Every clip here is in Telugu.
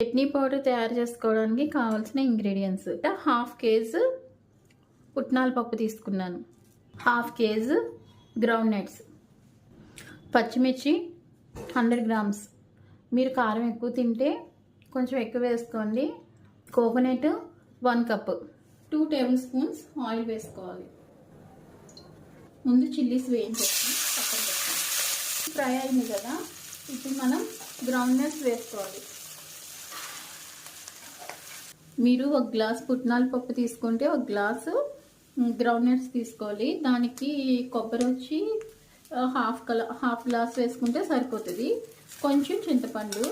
చట్నీ పౌడర్ తయారు చేసుకోవడానికి కావాల్సిన ఇంగ్రీడియంట్స్: 1/2 కేజీ పుట్నాల పప్పు తీసుకున్నాను, 1/2 కేజీ గ్రౌండ్ నట్స్, పచ్చిమిర్చి 100 గ్రామ్స్. మీరు కారం ఎక్కువ తింటే కొంచెం ఎక్కువ వేసుకోండి. Coconut 1 cup, 2 table spoons oil వేసుకోవాలి. ముందు చిల్లీస్ వేయించేస్తాం, పక్కన పెడతాం. ఫ్రై అయింది కదా, ఇప్పుడు మనం గ్రౌండ్ నట్స్ వేసుకోవాలి. మీరు 1 గ్లాస్ పుట్నాల పప్పు తీసుకుంటే 1 గ్లాసు గ్రౌండ్ నట్స్ తీసుకోవాలి. దానికి కొబ్బరి వచ్చి హాఫ్ గ్లాస్ వేసుకుంటే సరిపోతుంది. కొంచెం చింతపండు.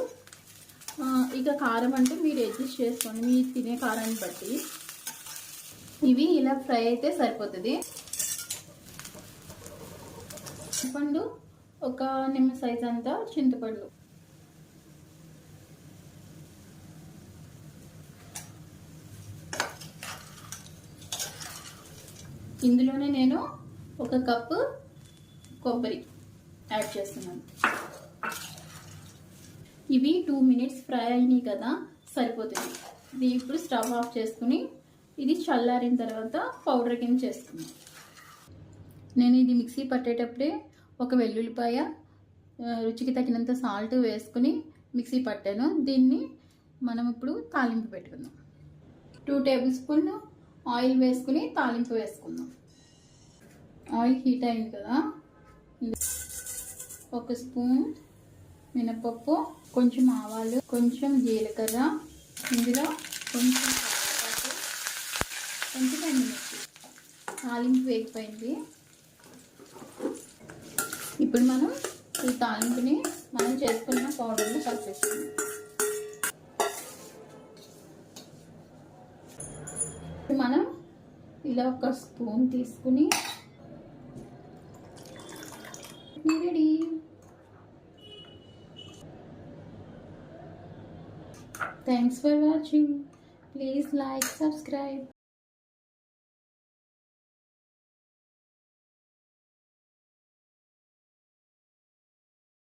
ఇక కారం అంటే మీరు అడ్జస్ట్ చేసుకోండి, మీరు తినే కారాన్ని బట్టి. ఇవి ఇలా ఫ్రై అయితే సరిపోతుంది. చింతపండు ఒక నిమ్మ సైజ్ అంతా చింతపండు. ఇందులోనే నేను 1 కప్పు కొబ్బరి యాడ్ చేస్తున్నాను. ఇవి 2 మినిట్స్ ఫ్రై అయినాయి కదా, సరిపోతుంది. ఇది ఇప్పుడు స్టవ్ ఆఫ్ చేసుకుని ఇది చల్లారిన తర్వాత పౌడర్ కింద చేసుకున్నాను. నేను ఇది మిక్సీ పట్టేటప్పుడే 1 వెల్లుల్లిపాయ, రుచికి తగినంత సాల్ట్ వేసుకుని మిక్సీ పట్టాను. దీన్ని మనం ఇప్పుడు తాలింపు పెట్టుకుందాం. 2 టేబుల్ స్పూన్ ఆయిల్ వేసుకుని తాలింపు వేసుకుందాం. ఆయిల్ హీట్ అయింది కదా, 1 స్పూన్ మినపప్పు, కొంచెం ఆవాలు, కొంచెం జీలకర్ర, ఇందులో కొంచెం కరివేపాకు, కొంచెం ఎండుమిర్చి. తాలింపు వేగిపోయింది. ఇప్పుడు మనం ఈ తాలింపుని మనం చేసుకున్న పౌడర్ని కలిపేస్తున్నాం. మనం ఇలా 1 స్పూన్ తీసుకుని ready. Thanks for watching. Please like, subscribe.